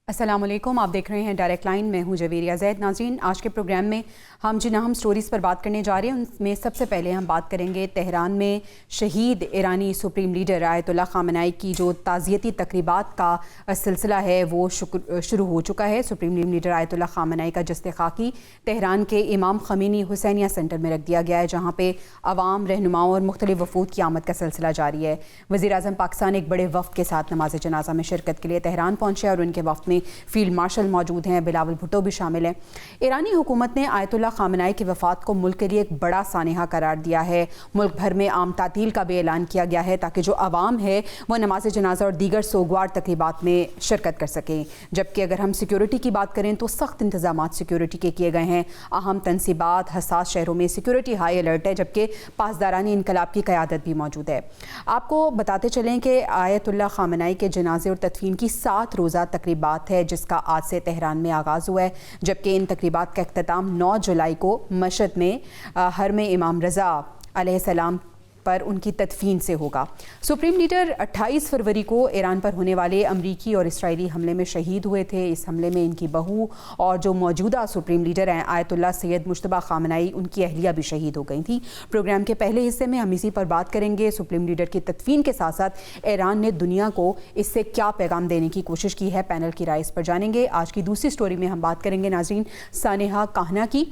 अस्सलामुअलैकुम, आप देख रहे हैं डायरेक्ट लाइन। में हूं जवेरिया ज़ैद। नाज़रीन, आज के प्रोग्राम में हम जिन अहम स्टोरीज़ पर बात करने जा रहे हैं उनमें सबसे पहले हम बात करेंगे तेहरान में शहीद ईरानी सुप्रीम लीडर आयतुल्लाह ख़ामेनी की जो ताज़ियती तकरीबात का सिलसिला है वो शुरू हो चुका है। सुप्रीम लीडर आयतुल्लाह ख़ामेनी का जस्ते खाकी तेहरान के इमाम ख़मीनी हुसैनिया सेंटर में रख दिया गया है, जहाँ पर आवाम, रहनुमाओं और मुख्तलिफ वफूद की आमद का सिलसिला जारी है। वज़ीर-ए-आज़म पाकिस्तान एक बड़े वफ़द के साथ नमाज जनाजा में शिरकत के लिए तेहरान पहुँचे और उनके वफ़द में फील्ड मार्शल मौजूद हैं, बिलावल भुट्टो भी शामिल हैं। ईरानी हुकूमत ने आयतुल्लाह ख़ामेनी की वफ़ात को मुल्क के लिए एक बड़ा सानिहा करार दिया है। मुल्क भर में आम तातील का भी ऐलान किया गया है ताकि जो आवाम है वो नमाज जनाजा और दीगर सोगवार तकरीबात में शिरकत कर सकें। जबकि अगर हम सिक्योरिटी की बात करें तो सख्त इंतजाम सिक्योरिटी के किए गए हैं। अहम तनसीबात, हसास शहरों में सिक्योरिटी हाई अलर्ट है, जबकि पासदारानी इनकलाब की क़यादत भी मौजूद है। आपको बताते चलें कि आयतुल्लाह ख़ामेनी के जनाजे और तदफीन की 7 रोज़ा तकरीबात है, जिसका आज से तेहरान में आगाज़ हुआ है। जबकि इन तकरीबात का अख्ताम 9 जुलाई को मशहद में हरम इमाम रज़ा अलैहिस्सलाम पर उनकी तदफीन से होगा। सुप्रीम लीडर 28 फरवरी को ईरान पर होने वाले अमरीकी और इसराइली हमले में शहीद हुए थे। इस हमले में इनकी बहू और जो मौजूदा सुप्रीम लीडर हैं आयतुल्लाह सैयद मुश्तबा ख़ामेनी, उनकी अहलिया भी शहीद हो गई थी। प्रोग्राम के पहले हिस्से में हम इसी पर बात करेंगे। सुप्रीम लीडर की तदफीन के साथ साथ ईरान ने दुनिया को इससे क्या पैगाम देने की कोशिश की है, पैनल की राय इस पर जानेंगे। आज की दूसरी स्टोरी में हम बात करेंगे नाज़रीन सानेहा काहना की।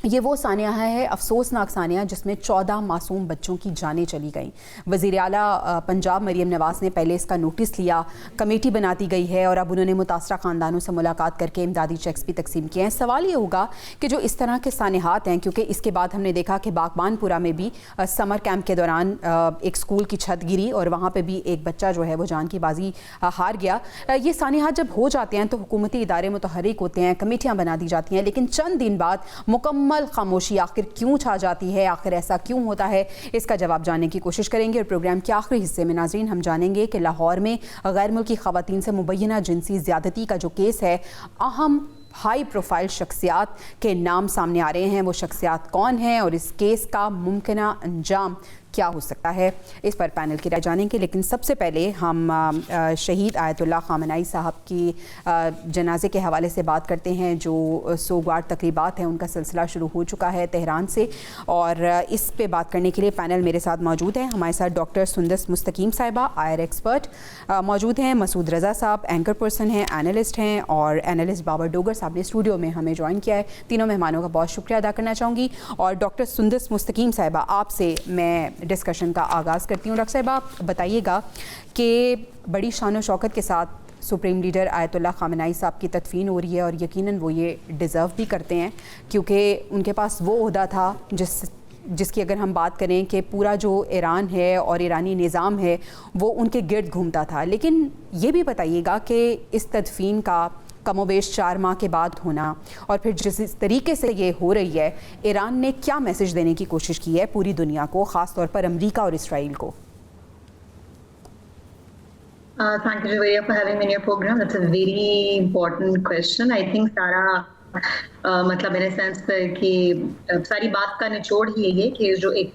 ये वो सानिया है, अफसोसनाक सानिया, जिसमें 14 मासूम बच्चों की जानें चली गईं। वज़ीर आला पंजाब मरीम नवाज़ ने पहले इसका नोटिस लिया, कमेटी बना दी गई है और अब उन्होंने मुतासरा ख़ानदानों से मुलाकात करके इमदादी चेक्स भी तकसीम किए हैं। सवाल ये होगा कि जो इस तरह के सानिहात हैं, क्योंकि इसके बाद हमने देखा कि बागबानपुरा में भी समर कैंप के दौरान एक स्कूल की छत गिरी और वहाँ पर भी एक बच्चा जो है वो जान की बाजी हार गया। ये सानिहात जब हो जाते हैं तो हुकूमती इदारे मुतहर्रिक होते हैं, कमेटियाँ बना दी जाती हैं, लेकिन चंद दिन बाद मुकम्मल खामोशी आखिर क्यों छा जाती है, आखिर ऐसा क्यों होता है, इसका जवाब जानने की कोशिश करेंगे। और प्रोग्राम के आखिरी हिस्से में नाज़रीन हम जानेंगे कि लाहौर में गैर मुल्की ख़वातीन से मुबैना जिनसी ज़्यादती का जो केस है, अहम हाई प्रोफाइल शख्सियात के नाम सामने आ रहे हैं। वो शख्सियात कौन हैं और इस केस का मुमकिना अंजाम क्या हो सकता है, इस पर पैनल की राय जानेंगे। लेकिन सबसे पहले हम शहीद आयतुल्लाह ख़ामेनी साहब की जनाजे के हवाले से बात करते हैं। जो सोगवार तकरीबात हैं उनका सिलसिला शुरू हो चुका है तेहरान से, और इस पे बात करने के लिए पैनल मेरे साथ मौजूद हैं। हमारे साथ डॉक्टर सुंदस मुस्तकीम साहिबा, आयर एक्सपर्ट मौजूद हैं, मसूद रज़ा साहब एंकर पर्सन हैं, एनालिस्ट हैं, और एनालिस्ट बाबर डोगर साहब ने स्टूडियो में हमें ज्वाइन किया है। तीनों मेहमानों का बहुत शुक्रिया अदा करना चाहूँगी। और डॉक्टर सुंदस मुस्तकीम साहिबा, आपसे मैं डिस्कशन का आगाज़ करती हूँ। डॉक्टर साहब, आप बताइएगा कि बड़ी शान और शौकत के साथ सुप्रीम लीडर आयतुल्लाह ख़ामेनी साहब की तदफीन हो रही है और यकीनन वो ये डिज़र्व भी करते हैं, क्योंकि उनके पास वो ओहदा था जिसकी अगर हम बात करें कि पूरा जो ईरान है और ईरानी निज़ाम है वो उनके गिर्द घूमता था। लेकिन ये भी बताइएगा कि इस तदफीन का कमोबेश 4 माह के बाद होना और फिर जिस तरीके से ये हो रही है, ईरान ने क्या मैसेज देने की कोशिश की है पूरी दुनिया को, ख़ास तौर पर अमेरिका और इसराइल को? Thank you Jawariya for having me in your program. That's a very important question. I think सारा मतलब मेरे सेंस कि सारी बात का निचोड़ ही ये कि जो एक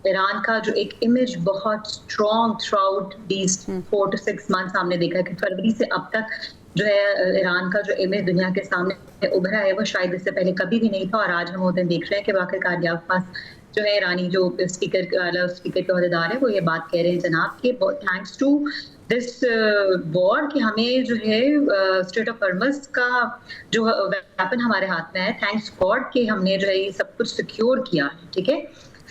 ईरान का जो एक इमेज बहुत strong through out these 4 to 6 months हमने देखा कि फरवरी से अब तक जो है ईरान का जो इमेज दुनिया के सामने उभरा है वो शायद इससे पहले कभी भी नहीं था। और आज हम वो दिन देख रहे हैं कि वाकई के पास जो है ईरानी जो स्पीकर के अहदेदार है वो ये बात कह रहे हैं जनाब कि थैंक्स टू दिस वॉर कि हमें जो है स्टेट ऑफ हॉर्मज़ का जो वेपन हमारे हाथ में है, थैंक्स गॉड कि हमने जो है ये सब कुछ सिक्योर किया है। ठीक है,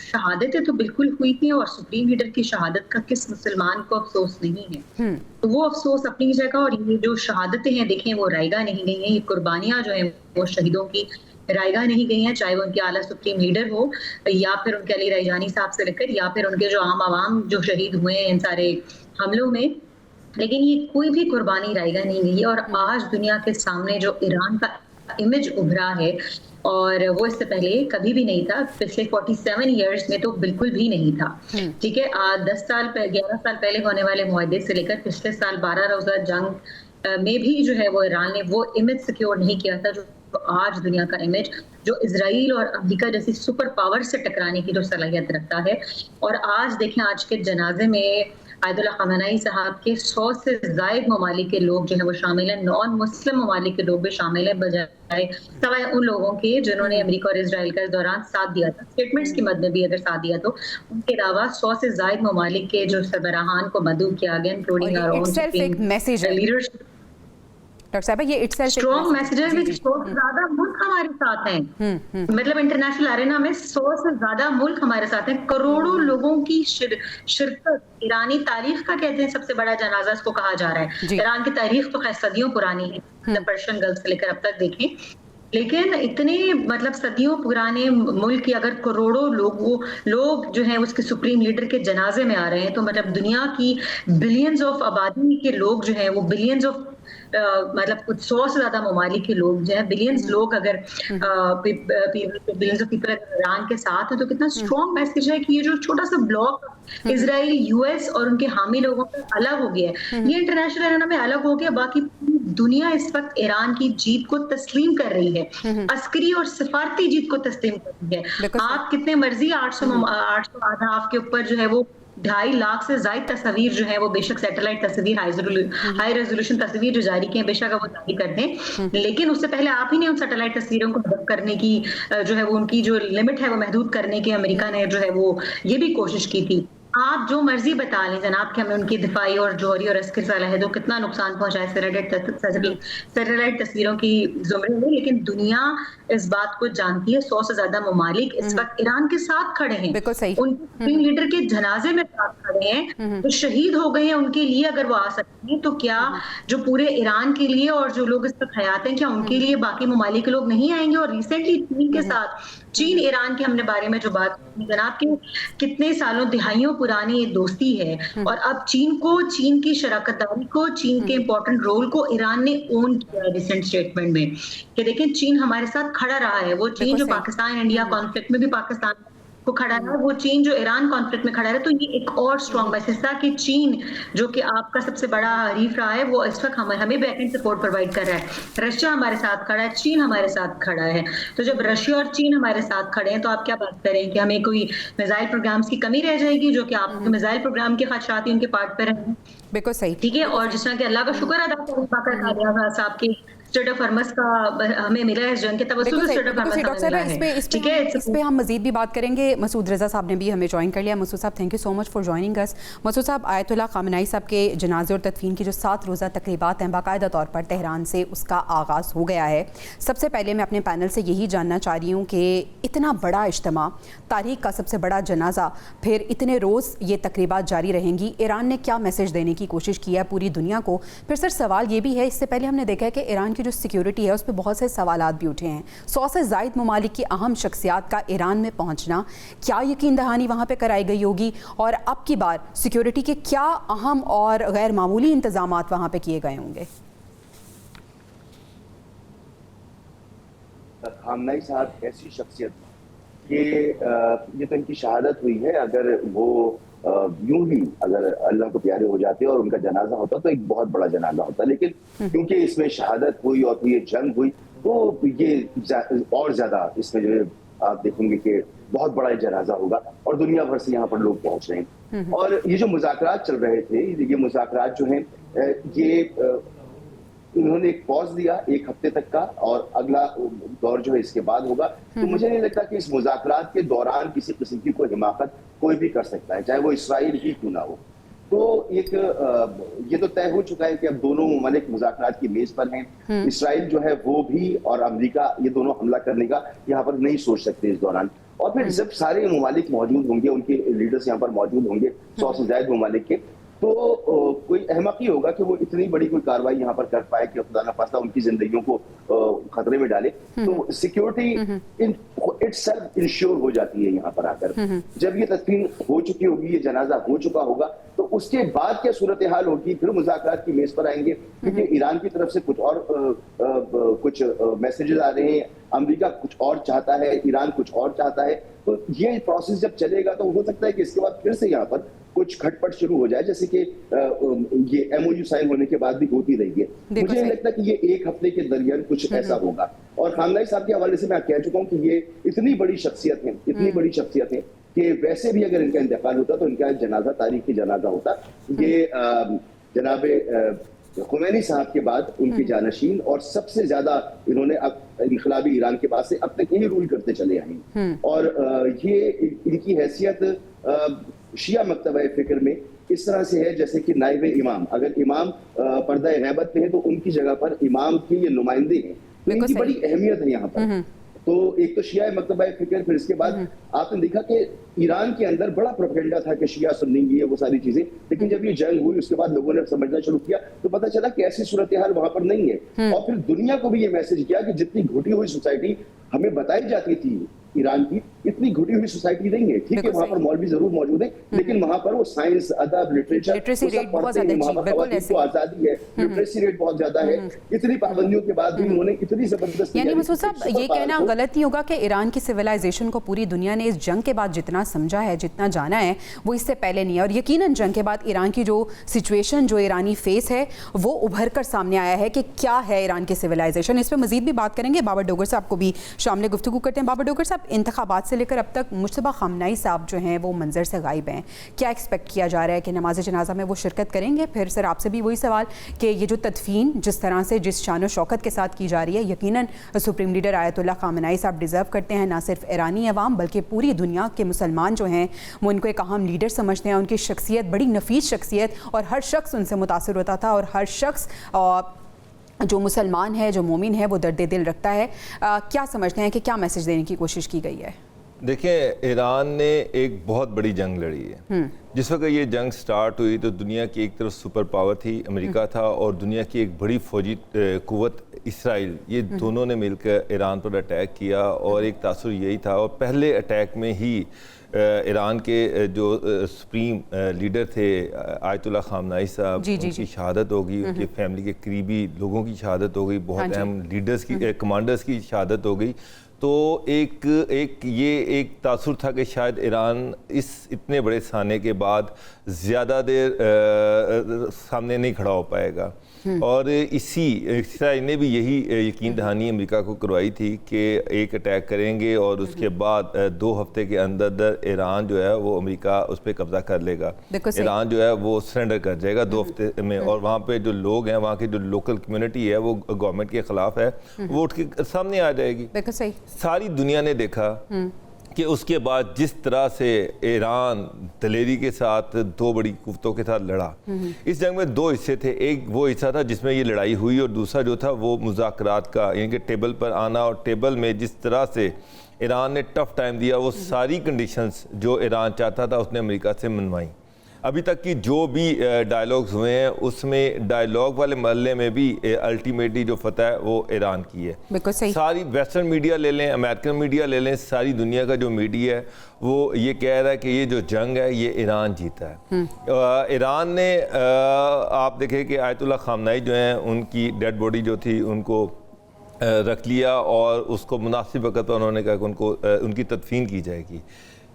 शहादतें तो बिल्कुल हुई थी और सुप्रीम लीडर की शहादत का किस मुसलमान को अफसोस नहीं है। तो वो अफसोस अपनी जगह, और ये जो शहादतें हैं देखें वो रायगा नहीं गई हैं, ये कुर्बानियां जो हैं वो शहीदों की रायगा नहीं गई हैं, चाहे वो उनके आला सुप्रीम लीडर हो या फिर उनके अली रईजानी साहब से लेकर या फिर उनके जो आम आवाम जो शहीद हुए हैं इन सारे हमलों में। लेकिन ये कोई भी कुर्बानी रायगा नहीं गई है। और आज दुनिया के सामने जो ईरान का इमेज उभरा है और वो इससे पहले कभी भी नहीं था, पिछले 47 ईयर्स में तो बिल्कुल भी नहीं था। ठीक है, 11 साल पहले होने वाले मुआहदे से लेकर पिछले साल 12 रोज़ा जंग में भी जो है वो ईरान ने वो इमेज सिक्योर नहीं किया था जो आज दुनिया का इमेज जो इजराइल और अमेरिका जैसी सुपर पावर से टकराने की जो सलाहियत रखता है। और आज देखें, आज के जनाजे में आयतुल्ला खamenei साहब के 100 से ज़ायद ममालिक के लोग जो है वो शामिल हैं, नॉन मुस्लिम ममालिक के लोग भी शामिल हैं, बजाय सवाए उन लोगों के जिन्होंने अमेरिका और इसराइल का इस दौरान साथ दिया था, स्टेटमेंट्स की मद में भी अगर साथ दिया तो उनके अलावा 100 से ज़ायद ममालिक के जो सरबराहान को मदऊ किया गया, including our own leadership. Doctor साहब ये स्ट्रॉन्ग मैसेजेस विच 100 से ज्यादा मुल्क हमारे साथ हैं, मतलब इंटरनेशनल अरेना में 100 से ज्यादा मुल्क हमारे साथ हैं, करोड़ों लोगों की शिरकत। ईरानी तारीख का कहते हैं सबसे बड़ा जनाजा इसको कहा जा रहा है। ईरान की तारीख तो खैर सदियों पुरानी है, पर्शियन गल्फ से लेकर अब तक देखें, लेकिन इतने मतलब सदियों पुराने मुल्क की अगर करोड़ों लोग जो हैं उसके सुप्रीम लीडर के जनाजे में आ रहे हैं, तो मतलब दुनिया की बिलियंस ऑफ आबादी के लोग जो हैं वो बिलियंस ऑफ मतलब कुछ 100 से ज्यादा ममालिक के लोग जो है, बिलियंस लोग अगर बिलियंस ऑफ पीपल ईरान के साथ है, तो कितना स्ट्रॉन्ग मैसेज है कि ये जो छोटा सा ब्लॉक इजराइल, यूएस और उनके हामी लोगों पर अलग हो गया है, ये इंटरनेशनल एरेना में अलग हो गया। बाकी दुनिया इस वक्त ईरान की जीत को तस्लीम कर रही है, अस्करी और सिफारती जीत को तस्लीम कर रही है। आप कितने मर्जी 800 आधाफ के ऊपर जो है वो 2.5 लाख से ज्यादा तस्वीर जो है वो बेशक सैटेलाइट तस्वीर, हाई रेजोल्यूशन तस्वीर जो जारी की है, बेशक वो जारी कर दें, लेकिन उससे पहले आप ही ने उन सैटेलाइट तस्वीरों को हदफ करने की जो है वो उनकी जो लिमिट है वो महदूद करने की अमेरिका ने जो है वो ये भी कोशिश की थी। आप जो मर्जी बता लें जनाब कि हमें उनकी दिफाई और जौहरी और अस्कर सलाहियतों कितना नुकसान पहुंचाए सैटेलाइट तस्वीरों की जुमरे में, लेकिन दुनिया इस बात को जानती है। 100 से ज्यादा ममालिक इस वक्त ईरान के साथ खड़े हैं, उनके सुप्रीम लीडर के जनाजे में साथ खड़े हैं, तो शहीद हो गए हैं उनके लिए अगर वो आ सकते हैं, तो क्या जो पूरे ईरान के लिए और जो लोग इस वक्त हयात हैं, क्या उनके लिए बाकी ममालिक के लोग नहीं आएंगे? और रिसेंटली चीन के साथ, चीन ईरान के हमने बारे में जो बात की जनाब की कितने सालों दिहाइयों पुरानी ये दोस्ती है, और अब चीन की शराकतदारी को, चीन के इंपॉर्टेंट रोल को ईरान ने ओन किया है रिसेंट स्टेटमेंट में कि देखें चीन हमारे साथ खड़ा रहा है। वो चीन जो पाकिस्तान इंडिया कॉन्फ्लिक्ट में भी पाकिस्तान को खड़ा है, वो चीन जो ईरान कॉन्फ्लिक्ट में खड़ा है, तो ये एक और स्ट्रॉन्ग मैसेज था कि चीन जो कि आपका सबसे बड़ा हरीफ रहा है, वो इस वक्त हमें बैकएंड सपोर्ट प्रोवाइड कर रहा है। रशिया हमारे साथ खड़ा है, चीन हमारे साथ खड़ा है, तो जब रशिया और चीन हमारे साथ खड़े हैं तो आप क्या बात करें कि हमें कोई मिसाइल प्रोग्राम्स की कमी रह जाएगी, जो कि आपके मिसाइल प्रोग्राम के खदशात उनके पार्ट पर हैं। बिल्कुल सही, ठीक है। और जिस तरह के अल्लाह का शुक्र अदा करें बाकर साहब के स्टेट ऑफ हरमस का हमें मिला है, जंग के तवस्सुल स्टेट ऑफ हरमस डॉक्टर साहब ठीक है, इस पे हम मजीद भी बात करेंगे। मसूद रजा साहब ने भी हमें ज्वाइन कर लिया। मसूद साहब thank you so much for joining us. Masood साहब, आयतुल्ला खamenei साहब के जनाजे और तदफीन की जो 7 रोज़ा तकरीबात हैं बाकायदा तौर पर तेहरान से उसका आगाज़ हो गया है। सबसे पहले मैं अपने पैनल से यही जानना चाह रही हूँ कि इतना बड़ा इज्तिमा, तारीख का सबसे बड़ा जनाजा, फिर इतने रोज़ ये तकरीबात जारी रहेंगी, ईरान ने क्या मैसेज देने की कोशिश की है पूरी दुनिया को? फिर सर सवाल ये भी है, इससे पहले हमने देखा है कि ईरान की जो सिक्योरिटी है उस पर बहुत से सवालात भी उठे हैं। 100 से ज़ायद ममालिक की अहम शख्सियात का ईरान में पहुंचना, क्या यकीन दहानी वहाँ पे कराई गई होगी? और अब की बार सिक्योरिटी के क्या अहम और गैर मामूली इंतजामात वहाँ पे किए गए होंगे? खamenei साहब ऐसी शख्सियत कि ये तो इनकी शहादत हुई है, अगर वो यूं ही अगर अल्लाह को प्यारे हो जाते और उनका जनाजा होता तो एक बहुत बड़ा जनाजा होता, लेकिन क्योंकि इसमें शहादत हुई और ये जंग हुई तो ये और ज्यादा इसमें जो है आप देखेंगे कि बहुत बड़ा जनाजा होगा और दुनिया भर से यहाँ पर लोग पहुंच रहे हैं। और ये जो मुज़ाकरात चल रहे थे, ये मुज़ाकरात जो हैं ये उन्होंने एक पॉज दिया 1 हफ्ते तक का, और अगला दौर जो है इसके बाद होगा। तो मुझे नहीं लगता कि इस मुज़ाकरात के दौरान किसी किस्म की कोई हिमाकत कोई भी कर सकता है, चाहे वो इसराइल ही क्यों ना हो। तो एक ये तो तय हो चुका है कि अब दोनों ममालिक मुज़ाकरात की मेज पर हैं। इसराइल जो है वो भी और अमेरिका, ये दोनों हमला करने का यहाँ पर नहीं सोच सकते इस दौरान। और फिर जब सारे ममालिक मौजूद होंगे, उनके लीडर्स यहाँ पर मौजूद होंगे 100 से ज्यादा ममालिक के, तो कोई अहमक ही होगा कि वो इतनी बड़ी कोई कार्रवाई यहाँ पर कर पाए कि खुदा न खास्ता उनकी जिंदगियों को खतरे में डाले। तो सिक्योरिटी इटसेल्फ इंश्योर हो जाती है यहाँ पर आकर। जब ये तस्लीम हो चुकी होगी, ये जनाजा हो चुका होगा, तो उसके बाद क्या सूरत हाल होगी, फिर मुज़ाकरात की मेज पर आएंगे, क्योंकि ईरान की तरफ से कुछ और कुछ मैसेजेस आ रहे हैं, अमेरिका कुछ और चाहता है, ईरान कुछ और चाहता है। तो ये प्रोसेस जब चलेगा तो हो सकता है कि इसके बाद फिर से यहाँ पर कुछ खटपट शुरू हो जाए, जैसे कि ये MOU साइन होने के बाद भी होती रही है। मुझे नहीं लगता कि ये 1 हफ्ते के दरमियान कुछ ऐसा होगा। और खamenei साहब के हवाले से मैं कह चुका हूँ कि ये इतनी बड़ी शख्सियत है, इतनी बड़ी शख्सियत है कि वैसे भी अगर इनका इंतकाल होता तो इनका जनाजा तारीखी जनाजा होता। ये जनाब खुमैनी साहब के बाद उनके जानशीन और सबसे ज्यादा इन्होंने अब इनकलाबी ईरान के बाद से अब तक यही रूल करते चले आए हैं। और ये इनकी हैसियत शिया मकतबा फिक्र में इस तरह से है जैसे कि नाइब इमाम, अगर इमाम पर्दा गैबत पे है तो उनकी जगह पर इमाम की ये नुमाइंदे हैं, तो इनकी बड़ी अहमियत है यहाँ पर। तो एक तो शिया मकतबा फिक्र, फिर इसके बाद आपने देखा कि ईरान के अंदर बड़ा प्रोपेगेंडा था कि शिया सुन्नी ये वो सारी चीजें, लेकिन जब ये जंग हुई उसके बाद लोगों ने समझना शुरू किया तो पता चला कि ऐसी सूरत हाल वहां पर नहीं है। और फिर दुनिया को भी ये मैसेज किया कि जितनी घुटी हुई सोसाइटी हमें बताई जाती थी ईरान की, इतनी घुटी हुई सोसाइटी नहीं है। ठीक है, वहां पर मौलवी जरूर मौजूद है, लेकिन वहां पर वो साइंस, अदब, लिटरेचर सब पढ़ते हैं। वहां पर खवातीन को आजादी है, लिटरेसी रेट बहुत ज्यादा है। इतनी पाबंदियों के बाद भी उन्होंने इतनी जबरदस्त, यानी मसूद साहब ये कहना गलत नहीं होगा कि ईरान की सिविलाइजेशन को पूरी दुनिया ने इस जंग के बाद जितना समझा है, जितना जाना है, वो इससे पहले नहीं है। और यकीनन जंग के बाद ईरान की जो सिचुएशन जो ईरानी फेस है वो उभर कर सामने आया है कि क्या है ईरान की सिविलाइजेशन। इस पर मजीद भी बात करेंगे। बाबर डोगर साहब को भी शामिल गुफ्तगू करते हैं। बाबर डोगर साहब, इंतखाबात से लेकर अब तक मुश्तबा खामनाई साहब जो हैं वो मंजर से गायब हैं, क्या एक्सपेक्ट किया जा रहा है कि नमाज जनाजा में वो शिरकत करेंगे? फिर सर आपसे भी वही सवाल कि ये जो तदफीन जिस तरह से जिस शान शौकत के साथ की जा रही है, यकीनन सुप्रीम लीडर आयतुल्लाह खामनाई साहब डिज़र्व करते हैं, ना सिर्फ ईरानी अवाम बल्कि पूरी दुनिया के मुसलमान जो हैं वो इनको एक अहम लीडर समझते हैं। उनकी शख्सियत बड़ी नफीस शख्सियत और हर शख्स उनसे मुतासर होता था और हर शख्स जो मुसलमान है, जो मोमिन है, वो दर्द दिल रखता है। क्या समझते हैं कि क्या मैसेज देने की कोशिश की गई है? देखिए, ईरान ने एक बहुत बड़ी जंग लड़ी है। जिस वक्त ये जंग स्टार्ट हुई तो दुनिया की एक तरफ सुपर पावर थी, अमेरिका था, और दुनिया की एक बड़ी फौजी कुव्वत इसराइल, ये दोनों ने मिलकर ईरान पर अटैक किया। और एक तासुर यही था, और पहले अटैक में ही ईरान के जो सुप्रीम लीडर थे आयतुल्लाह खामनाई साहब, उनकी शहादत हो गई, उनकी फैमिली के करीबी लोगों की शहादत हो गई, बहुत अहम लीडर्स की, कमांडर्स की शहादत हो गई। तो ये एक तासुर था कि शायद ईरान इस इतने बड़े साने के बाद ज़्यादा देर सामने नहीं खड़ा हो पाएगा। और इसराइल ने भी यही यकीन दहानी अमेरिका को करवाई थी कि एक अटैक करेंगे और उसके बाद 2 हफ्ते के अंदर ईरान जो है वो अमेरिका उस पर कब्जा कर लेगा, ईरान जो है वो सरेंडर कर जाएगा 2 हफ्ते में। और वहाँ पे जो लोग हैं, वहाँ की जो लोकल कम्युनिटी है वो गवर्नमेंट के खिलाफ है, वो उठ के सामने आ जाएगी। सारी दुनिया ने देखा कि उसके बाद जिस तरह से ईरान दलेरी के साथ 2 बड़ी कुव्वतों के साथ लड़ा। इस जंग में 2 हिस्से थे, एक वो हिस्सा था जिसमें ये लड़ाई हुई और दूसरा जो था वो मुज़ाकरात का, यानी कि टेबल पर आना। और टेबल में जिस तरह से ईरान ने टफ टाइम दिया, वो सारी कंडीशंस जो ईरान चाहता था उसने अमेरिका से मनवाई। अभी तक की जो भी डायलॉग्स हुए हैं उसमें डायलॉग वाले मरहले में भी अल्टीमेटली जो फतह है वो ईरान की है। सारी वेस्टर्न मीडिया ले लें, अमेरिकन मीडिया ले लें, सारी दुनिया का जो मीडिया है वो ये कह रहा है कि ये जो जंग है ये ईरान जीता है। ईरान ने आप देखें कि आयतुल्लाह खामनाई जो हैं उनकी डेड बॉडी जो थी उनको रख लिया और उसको मुनासिब वक्त पर उन्होंने कहा कि उनको उनकी तदफीन की जाएगी।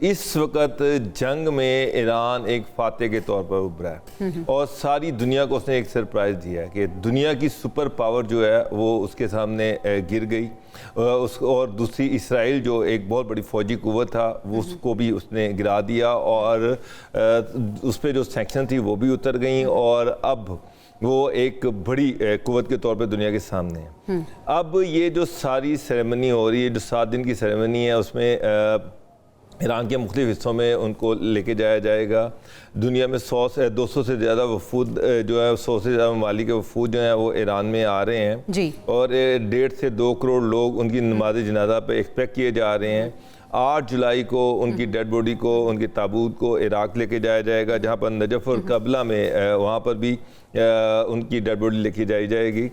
इस वक्त जंग में ईरान एक फाते के तौर पर उभरा है और सारी दुनिया को उसने एक सरप्राइज़ दिया है कि दुनिया की सुपर पावर जो है वो उसके सामने गिर गई। और दूसरी इसराइल जो एक बहुत बड़ी फौजी कुव्वत था वो उसको भी उसने गिरा दिया और उस पर जो सैंक्शन थी वो भी उतर गई और अब वो एक बड़ी कुव्वत के तौर पे दुनिया के सामने है। अब ये जो सारी सेरेमनी हो रही है, जो 7 दिन की सेरेमनी है, उसमें ईरान के मुख्तलिफ हिस्सों में उनको लेके जाया जाएगा। दुनिया में 100 से 200 से ज़्यादा वफूद जो है 100 से ज़्यादा ममालिक के वफूद जो हैं वो ईरान में आ रहे हैं जी। और 1.5 से 2 करोड़ लोग उनकी नमाज जनाजा पे एक्सपेक्ट किए जा रहे हैं। 8 जुलाई को उनकी डेड बॉडी को, उनके ताबूत को इराक लेके जाया जाएगा, जहाँ पर नजफ़ और कबला में वहाँ पर भी उनकी डेड बॉडी लेके जाई जाएगी।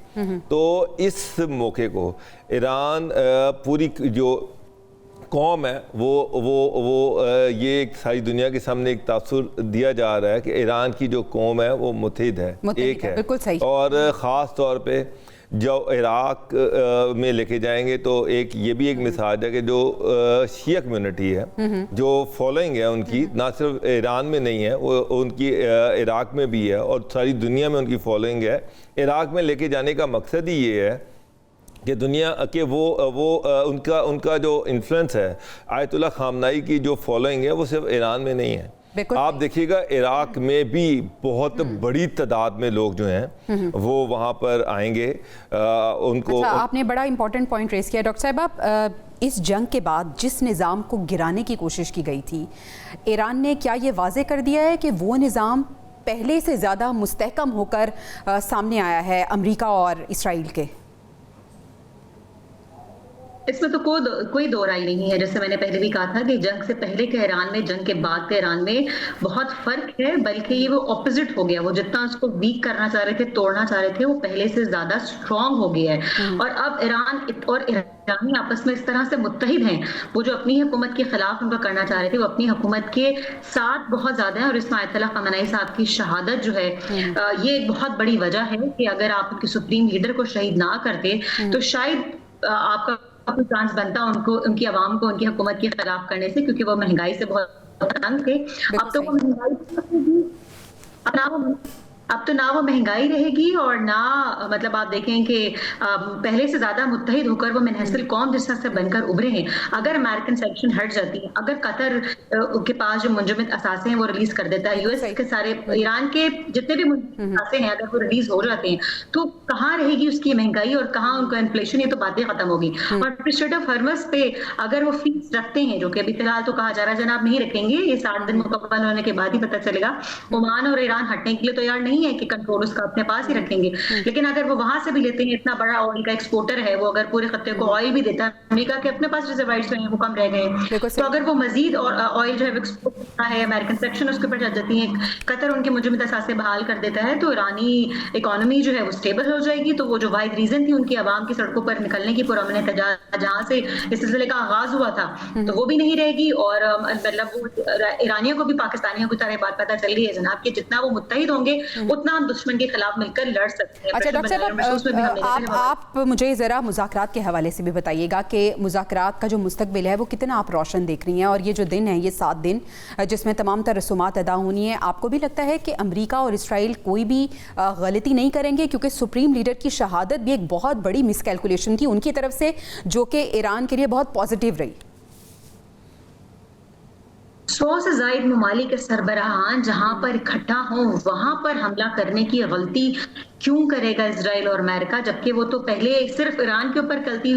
तो इस मौके को ईरान पूरी जो कौम है वो ये एक सारी दुनिया के सामने एक तासुर दिया जा रहा है कि ईरान की जो कौम है वो मुत्तहिद है, एक है। बिल्कुल सही। और ख़ास तौर पे जो इराक में लेके जाएंगे तो एक ये भी एक मिसाल है कि जो शिया कम्युनिटी है, जो फॉलोइंग है उनकी, ना सिर्फ ईरान में नहीं है, वो उनकी इराक में भी है और सारी दुनिया में उनकी फॉलोइंग है। इराक में लेके जाने का मकसद ही ये है कि दुनिया के उनका जो इन्फ्लुएंस है, आयतुल्लाह खामनाई की जो फॉलोइंग है वो सिर्फ ईरान में नहीं है। आप देखिएगा इराक में भी बहुत बड़ी तादाद में लोग जो हैं वो वहाँ पर आएंगे। उनको आपने बड़ा इंपॉर्टेंट पॉइंट रेस किया डॉक्टर साहब। आप इस जंग के बाद जिस निज़ाम को गिराने की कोशिश की गई थी, ईरान ने क्या ये वाजे कर दिया है कि वो निज़ाम पहले से ज़्यादा मुस्तहकम होकर सामने आया है अमेरिका और इसराइल के? इसमें तो कोई दो राय नहीं है। जैसे मैंने पहले भी कहा था कि जंग से पहले के ईरान में, जंग के बाद के ईरान में बहुत फर्क है, बल्कि ये वो ऑपोजिट हो गया। वो जितना उसको वीक करना चाह रहे थे, तोड़ना चाह रहे थे, वो पहले से ज्यादा स्ट्रांग हो गया है। और अब ईरान और ईरानी आपस में इस तरह से मुत्तहिद हैं, वो जो अपनी हुकूमत के खिलाफ उनका करना चाह रहे थे वो अपनी हुकूमत के साथ बहुत ज्यादा है। और इसमें आयतुल्लाह खामनेई साहब की शहादत जो है ये एक बहुत बड़ी वजह है कि अगर आप उनके सुप्रीम लीडर को शहीद ना करते तो शायद आपका कोई चांस बनता उनको, उनकी आवाम को उनकी हुकूमत के खिलाफ करने से, क्योंकि वो महंगाई से बहुत तंग थे। अब तो वो महंगाई अब तो ना वो महंगाई रहेगी और ना, मतलब आप देखें कि पहले से ज्यादा मुत्तहिद होकर वो मुनहसिल कौम जिस तरह से बनकर उभरे हैं। अगर अमेरिकन सेक्शन हट जाती है, अगर कतर के पास जो मुंजमद असासे हैं वो रिलीज कर देता है, यूएस के सारे ईरान के जितने भी असासे हैं अगर वो रिलीज हो जाते हैं, तो कहाँ रहेगी उसकी महंगाई और कहाँ उनका इन्फ्लेशन? ये तो बातें खत्म होगी। और स्ट्रेट ऑफ हॉर्मुज़ पे अगर वो फीस रखते हैं, जो कि अभी फिलहाल तो कहा जा रहा है जनाब नहीं रखेंगे, ये 60 दिन मुकम्मल होने के बाद ही पता चलेगा। ओमान और ईरान हटने के लिए तैयार नहीं है कि कंट्रोल उसका अपने पास ही रखेंगे, लेकिन अगर वो वहां से भी लेते हैं, इतना बड़ा ऑयल का एक्सपोर्टर है वो, अगर पूरे खत्ते को ऑयल भी देता है, अमेरिका के अपने पास रिजर्वायर्स हैं वो कम रह गए, तो अगर वो मजीद और ऑयल जो है एक्सपोर्ट करता है, अमेरिकन सेक्शन उसके ऊपर चढ़ जाती है, कतर उनके मुंजमद असासे बहाल कर देता है, तो ईरानी इकोनॉमी जो है वो स्टेबल हो जाएगी। तो वो जो वाहिद रीजन थी उनकी आवाम की सड़कों पर निकलने की, पुरअमन जहां से इस सिलसिले का आगाज हुआ था, तो वो भी नहीं रहेगी। और मतलब वो ईरानियों को भी पाकिस्तानियों की तरह बात पता चल रही है जनाब कि जितना वो मुत्तहिद होंगे उतना हम दुश्मन के खिलाफ मिलकर लड़ सकते हैं। अच्छा डॉक्टर साहब, आप मुझे ज़रा मुज़ाकरात के हवाले से भी बताइएगा कि मुज़ाकरात का जो मुस्तकबिल है वो कितना आप रोशन देख रही हैं, और ये जो दिन है, ये 7 दिन जिसमें तमाम तर रसूमात अदा होनी है, आपको भी लगता है कि अमेरिका और इसराइल कोई भी गलती नहीं करेंगे? क्योंकि सुप्रीम लीडर की शहादत भी एक बहुत बड़ी मिसकैलकुलेशन थी उनकी तरफ से, जो कि ईरान के लिए बहुत पॉजिटिव रही। 100 से ज्यादा ममालिक के सरबराहान जहां पर इकट्ठा हों, वहां पर हमला करने की गलती क्यों करेगा इसराइल और अमेरिका, जबकि वो तो पहले सिर्फ ईरान के ऊपर करती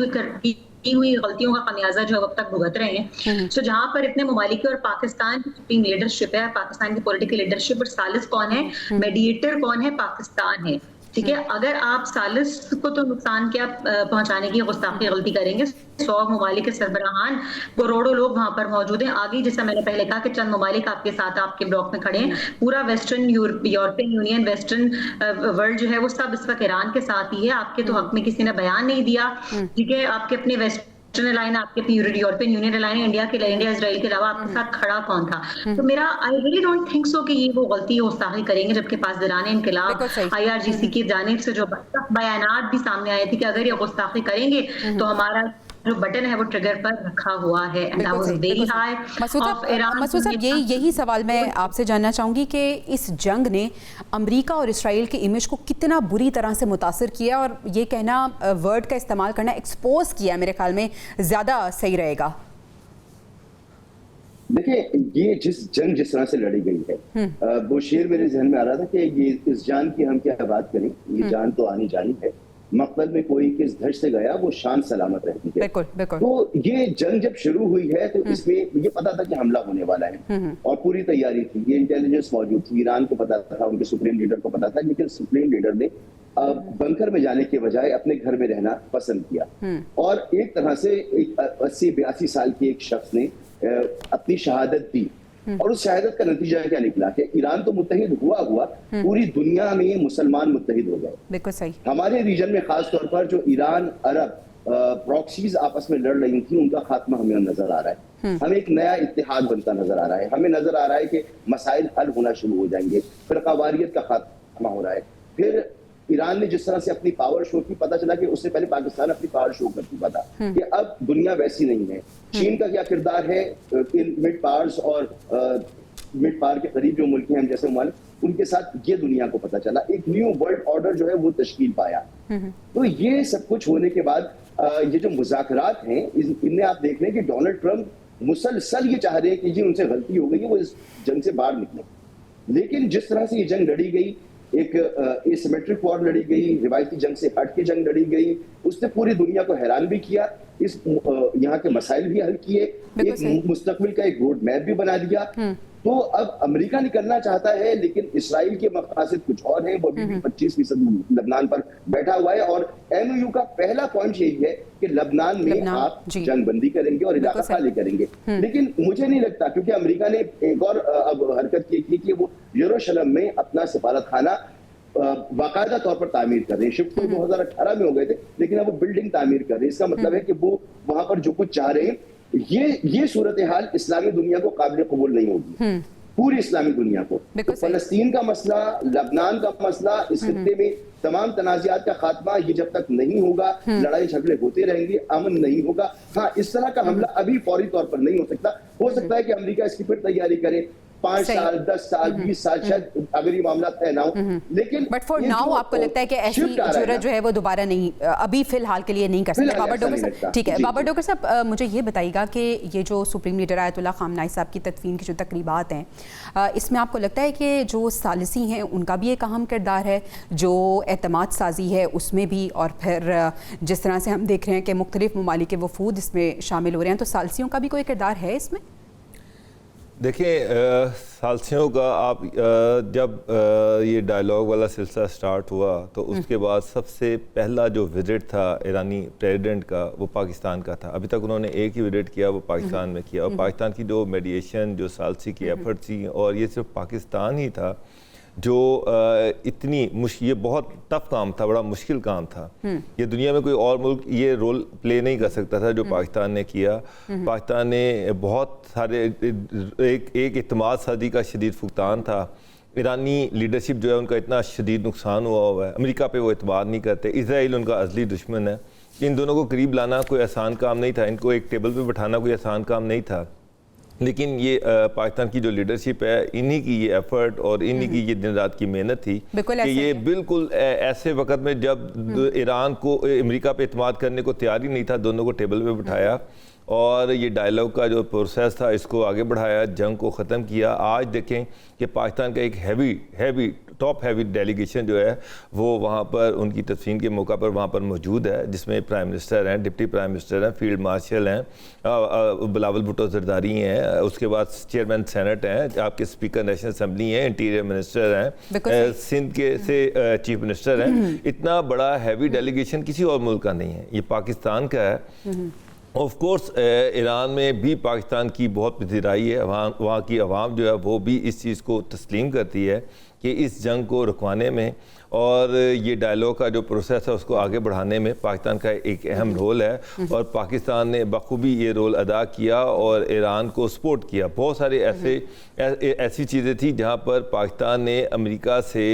हुई गलतियों का खमियाजा जो है अब तक भुगत रहे हैं। तो जहां पर इतने ममालिक और पाकिस्तान की सुप्रीम लीडरशिप है, पाकिस्तान की पॉलिटिकल लीडरशिप, और सालिस कौन है, मेडिएटर कौन है, पाकिस्तान है। ठीक है, अगर आप सालिस को तो नुकसान क्या पहुंचाने की गुस्ताखी गलती करेंगे, 100 ममालिक के सरबराहान, करोड़ों लोग वहां पर मौजूद हैं। आगे जैसा मैंने पहले कहा कि चंद ममालिक आपके साथ आपके ब्लॉक में खड़े हैं, पूरा western European union, western world जो है वो सब इस वक्त ईरान के साथ ही है। आपके तो हक में किसी ने बयान नहीं दिया, ठीक है, आपके अपने वेस्टर्न लाइन, आपके European union line, India Israel के अलावा आपके साथ खड़ा कौन था? तो मेरा I really don't think so कि ये वो गलती गुस्ताखी करेंगे, जबकि पासदारान इनकलाब IRGC की जानिब से जो बयानात भी सामने आए थे कि अगर ये गुस्ताखी करेंगे तो हमारा जो बटन है वो ट्रिगर पर रखा हुआ है। मसूद साहब, यही सवाल मैं आपसे जानना चाहूँगी कि इस जंग ने अमेरिका और इसराइल की इमेज को कितना बुरी तरह से मुतासर किया, और ये कहना, वर्ड का इस्तेमाल करना, एक्सपोज किया, मेरे ख्याल में ज़्यादा सही रहेगा। देखिए, ये जिस तरह से लड़ी गई है, वो शेर मेरे जहन में आ रहा था कि ये इस जान की हम क्या बात करें, ये जान तो आनी जानी है, मकबल में कोई किस धड़ से गया वो शान सलामत रहती है। बिल्कुल, बिल्कुल। तो ये जंग जब शुरू हुई है तो इसमें ये पता था कि हमला होने वाला है और पूरी तैयारी थी, ये इंटेलिजेंस मौजूद थी, ईरान को पता था, उनके सुप्रीम लीडर को पता था, लेकिन सुप्रीम लीडर ने बंकर में जाने के बजाय अपने घर में रहना पसंद किया। और एक तरह से 80-82 साल के एक शख्स ने अपनी शहादत दी, और उस शहादत का नतीजा क्या निकला कि ईरान तो मुत्तहिद हुआ, पूरी दुनिया में मुसलमान मुत्तहिद हो गए। बिल्कुल सही। हमारे रीजन में खास तौर पर जो ईरान अरब प्रॉक्सीज आपस में लड़ रही थी, उनका खात्मा हमें नजर आ रहा है। हमें एक नया इत्तेहाद बनता नजर आ रहा है, हमें नजर आ रहा है कि मसाइल हल होना शुरू हो जाएंगे, फिरकावारियत का खात्मा हो रहा है। फिर ईरान ने जिस तरह से अपनी पावर शो की, पता चला कि उससे पहले पाकिस्तान अपनी पावर शो कर चुका था, कि अब दुनिया वैसी नहीं है। चीन का क्या किरदार है इन मिड पावर्स और मिड पावर के करीब जो मुल्क हैं हम जैसे ममालिक, उनके साथ ये दुनिया को पता चला, एक न्यू वर्ल्ड ऑर्डर जो है वो तश्कील पाया। तो ये सब कुछ होने के बाद ये जो मुज़ाकरात हैं इनमें आप देख रहे हैं कि डोनाल्ड ट्रंप मुसलसल ये चाह रहे हैं कि जी उनसे गलती हो गई है, वो इस जंग से बाहर निकले। लेकिन जिस तरह से ये जंग लड़ी गई, एक एसिमेट्रिक वॉर लड़ी गई, रिवायती जंग से हट के जंग लड़ी गई, उसने पूरी दुनिया को हैरान भी किया, इस यहाँ के मसाइल भी हल किए, एक मुस्तकबिल का एक रोड मैप भी बना दिया। तो अब अमेरिका निकलना चाहता है, लेकिन इसराइल के मकासद कुछ और हैं। वो भी 25% लबनान पर बैठा हुआ है, और एमओयू का पहला पॉइंट यही है कि लबनान में आप जंगबंदी करेंगे और इलाका खाली करेंगे। लेकिन मुझे नहीं लगता, क्योंकि अमेरिका ने एक और अब हरकत की कि वो यरूशलेम में अपना सफारतखाना बाकायदा तौर पर तामीर कर रहे हैं। शिफ्ट तो 2018 में हो गए थे, लेकिन अब वो बिल्डिंग तामीर कर रहे हैं। इसका मतलब है कि वो वहां पर जो कुछ चाह रहे हैं, ये सूरत हाल इस्लामी दुनिया को काबिल कबूल नहीं होगी, पूरी इस्लामी दुनिया को। तो फलस्तीन का मसला, लबनान का मसला, इस खित्ते में तमाम तनाज़ात का खात्मा, ये जब तक नहीं होगा, लड़ाई झगड़े होते रहेंगे, अमन नहीं होगा। हाँ, इस तरह का हमला अभी फौरी तौर पर नहीं हो सकता। हो सकता है कि अमेरिका इसकी फिर तैयारी करे, 5 साल, 10 साल, 20 साल, शायद अगर ये मामला तय ना हो। लेकिन बट फॉर नाउ आपको लगता है कि ऐसी जरूरत जो है वो दोबारा नहीं, अभी फिलहाल के लिए नहीं कर सकते? बाबर डोगर साहब, ठीक है, बाबर डोगर साहब मुझे ये बताइएगा कि ये जो सुप्रीम लीडर आयतुल्लाह ख़ामनेई साहब की तदफीन की जो तकरीबात हैं, इसमें आपको लगता है कि जो सालिसी हैं उनका भी एक अहम किरदार है, जो एतमाद साजी है उसमें भी, और फिर जिस तरह से हम देख रहे हैं कि मुख्तलिफ ममालिक के वफूद इसमें शामिल हो रहे हैं, तो सालसियों का भी कोई किरदार है इसमें? देखिए, सालसियों का आप जब ये डायलॉग वाला सिलसिला स्टार्ट हुआ तो उसके बाद सबसे पहला जो विज़िट था ईरानी प्रेसिडेंट का, वो पाकिस्तान का था। अभी तक उन्होंने एक ही विज़िट किया, वो पाकिस्तान में किया, और पाकिस्तान की जो मेडिएशन, जो सालसी की एफर्ट थी, और ये सिर्फ पाकिस्तान ही था जो ये बहुत टफ काम था, बड़ा मुश्किल काम था। ये दुनिया में कोई और मुल्क ये रोल प्ले नहीं कर सकता था जो पाकिस्तान ने किया। पाकिस्तान ने बहुत सारे एक इत्मीनान साजी का शदीद फुकतान था। ईरानी लीडरशिप जो है उनका इतना शदीद नुकसान हुआ है, अमेरिका पे वो एतबार नहीं करते, इसराइल उनका अज़ली दुश्मन है। इन दोनों को करीब लाना कोई आसान काम नहीं था, इनको एक टेबल पे बिठाना कोई आसान काम नहीं था। लेकिन ये पाकिस्तान की जो लीडरशिप है, इन्हीं की ये एफर्ट और इन्हीं की ये दिन रात की मेहनत थी कि ये बिल्कुल ऐसे वक्त में जब ईरान को अमेरिका पे एतमाद करने को तैयार ही नहीं था, दोनों को टेबल पे बिठाया और ये डायलॉग का जो प्रोसेस था इसको आगे बढ़ाया, जंग को ख़त्म किया। आज देखें कि पाकिस्तान का एक हैवी टॉप हैवी डेलीगेशन जो है वो वहाँ पर उनकी तदफीन के मौका पर वहाँ पर मौजूद है, जिसमें प्राइम मिनिस्टर हैं, डिप्टी प्राइम मिनिस्टर हैं, फील्ड मार्शल हैं, बिलावल भुट्टो जरदारी हैं, उसके बाद चेयरमैन सेनेट हैं, आपके स्पीकर नेशनल असम्बली हैं, इंटीरियर मिनिस्टर हैं, सिंध के से चीफ मिनिस्टर हैं। इतना बड़ा हैवी डेलीगेशन किसी और मुल्क का नहीं है, ये पाकिस्तान का है। ऑफ कोर्स ईरान में भी पाकिस्तान की बहुत पजीराई है, वहाँ की आवाम जो है वो भी इस चीज़ को तस्लीम करती है कि इस जंग को रुकवाने में और ये डायलॉग का जो प्रोसेस है उसको आगे बढ़ाने में पाकिस्तान का एक अहम रोल है, और पाकिस्तान ने बखूबी ये रोल अदा किया और ईरान को सपोर्ट किया। बहुत सारे ऐसी चीज़ें थी जहाँ पर पाकिस्तान ने अमेरिका से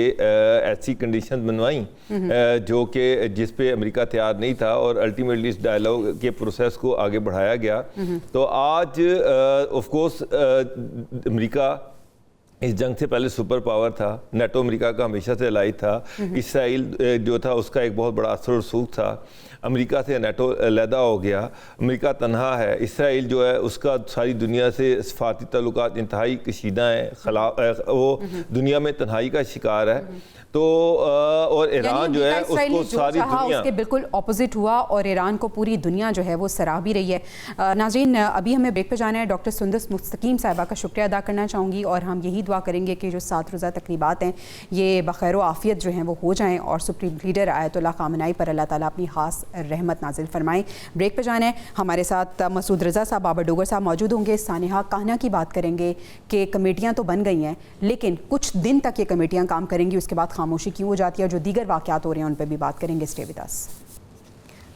ऐसी कंडीशन बनवाई जो कि जिस पे अमेरिका तैयार नहीं था, और अल्टीमेटली इस डायलॉग के प्रोसेस को आगे बढ़ाया गया। तो आज ऑफ कोर्स अमेरिका इस जंग से पहले सुपर पावर था, नेटो अमेरिका का हमेशा से अलाई था, इसराइल जो था उसका एक बहुत बड़ा असर रसूख था। अमेरिका से नेटो अलहदा हो गया, अमेरिका तन्हा है, इसराइल जो है उसका सारी दुनिया से सफारती ताल्लुकात इंतहाई कशीदा हैं, वो दुनिया में तन्हाई का शिकार है। तो और ईरान जो है उसको सारी दुनिया उसके बिल्कुल ऑपोजिट हुआ और ईरान को पूरी दुनिया जो है वो सराह भी रही है। नाज़रीन, अभी हमें ब्रेक पे जाना है। डॉक्टर सुंदस मुस्तकीम साहिबा का शुक्रिया अदा करना चाहूँगी, और हम यही दुआ करेंगे कि जो 7 रोज़ा तकरीबात हैं ये बखैर आफ़ियत जो हैं वो हो जाएँ और सुप्रीम लीडर आयतुल्लाह ख़ामनेई पर अल्लाह ताला अपनी खास रहमत नाजिल फरमाएँ। ब्रेक पे जाना है। हमारे साथ मसूद रज़ा साहब, बाबर डोगर साहब मौजूद होंगे। सानिहा कान्हा की बात करेंगे कि कमेटियाँ तो बन गई हैं, लेकिन कुछ दिन तक ये कमेटियाँ काम करेंगी, उसके बाद खामोशी क्यों हो जाती है, जो दीगर वाक़यात हो रहे हैं उन पर भी बात करेंगे। Stay with us.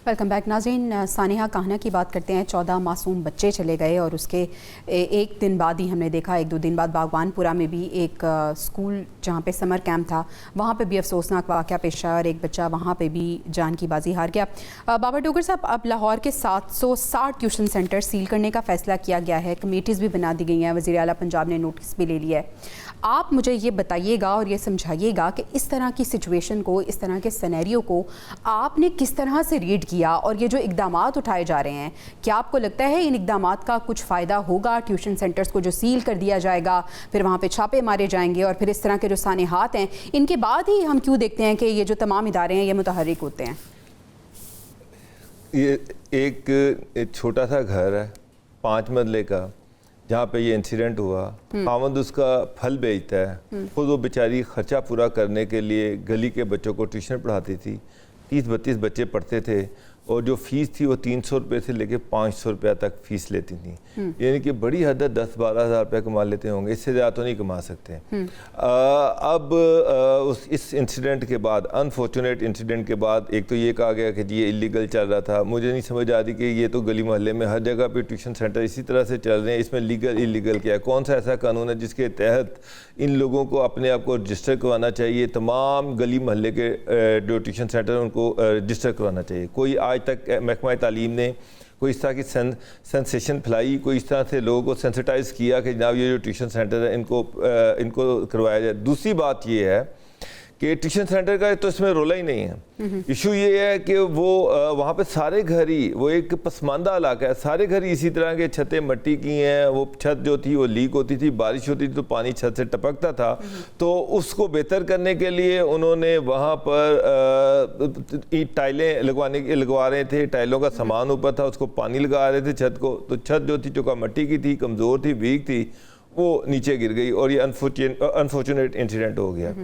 Welcome back नाज़रीन, सानिहा कान्हा की बात करते हैं। 14 मासूम बच्चे चले गए और उसके एक दिन बाद ही हमने देखा, 1-2 दिन बाद बागवानपुरा में भी एक स्कूल जहाँ पे समर कैंप था वहाँ पे भी अफसोसनाक वाक़या पेश आया और एक बच्चा वहाँ पे भी जान की बाजी हार गया। बाबर डोगर साहब, अब लाहौर के 760 ट्यूशन सेंटर सील करने का फ़ैसला किया गया है, कमेटीज़ भी बना दी गई हैं, वज़ीर आला पंजाब ने नोटिस भी ले लिया है। आप मुझे ये बताइएगा और ये समझाइएगा कि इस तरह की सिचुएशन को, इस तरह के सिनेरियो को आपने किस तरह से रीड किया और ये जो इक़दामात उठाए जा रहे हैं, क्या आपको लगता है इन इक़दामात का कुछ फ़ायदा होगा? ट्यूशन सेंटर्स को जो सील कर दिया जाएगा, फिर वहाँ पे छापे मारे जाएंगे और फिर इस तरह के जो सानेहात हैं, इनके बाद ही हम क्यों देखते हैं कि ये जो तमाम इदारे हैं ये मुतहर्रिक होते हैं? ये एक छोटा सा घर है 5 मंजिले का, जहाँ पे ये इंसिडेंट हुआ। खामद उसका फल बेचता है, खुद वो बेचारी खर्चा पूरा करने के लिए गली के बच्चों को ट्यूशन पढ़ाती थी। 30-32 बच्चे पढ़ते थे और जो फीस थी वो 300 रुपये से लेके 500 रुपया तक फीस लेती थी। यानी कि बड़ी हद 10-12 हज़ार रुपये कमा लेते होंगे, इससे ज़्यादा तो नहीं कमा सकते। इस इंसिडेंट के बाद, अनफॉर्चुनेट इंसिडेंट के बाद, एक तो ये कहा गया कि जी ये इलीगल चल रहा था। मुझे नहीं समझ आ रही कि ये तो गली मोहल्ले में हर जगह पे ट्यूशन सेंटर इसी तरह से चल रहे हैं, इसमें लीगल इलीगल क्या है? कौन सा ऐसा कानून है जिसके तहत इन लोगों को अपने आप को रजिस्टर करवाना चाहिए? तमाम गली मोहल्ले के जो ट्यूशन सेंटर हैं उनको रजिस्टर करवाना चाहिए। कोई आज तक महकमा तालीम ने कोई इस तरह की सेंसेशन फैलाई, कोई इस तरह से लोगों को सेंसिटाइज़ किया कि जनाब ये जो ट्यूशन सेंटर है इनको करवाया जाए? दूसरी बात ये है कि ट्यूशन सेंटर का तो इसमें रोला ही नहीं है। इशू ये है कि वो वहाँ पे सारे घर ही, वो एक पसमानदा इलाका है, सारे घर ही इसी तरह के छतें मिट्टी की हैं। वो छत जो थी वो लीक होती थी, बारिश होती थी तो पानी छत से टपकता था। तो उसको बेहतर करने के लिए उन्होंने वहाँ पर टाइलें लगवा रहे थे, टाइलों का सामान ऊपर था, उसको पानी लगा रहे थे छत को। तो छत जो थी चूँकि मिट्टी की थी, कमज़ोर थी, वीक थी, वो नीचे गिर गई और ये अनफॉर्चुनेट इंसिडेंट हो गया।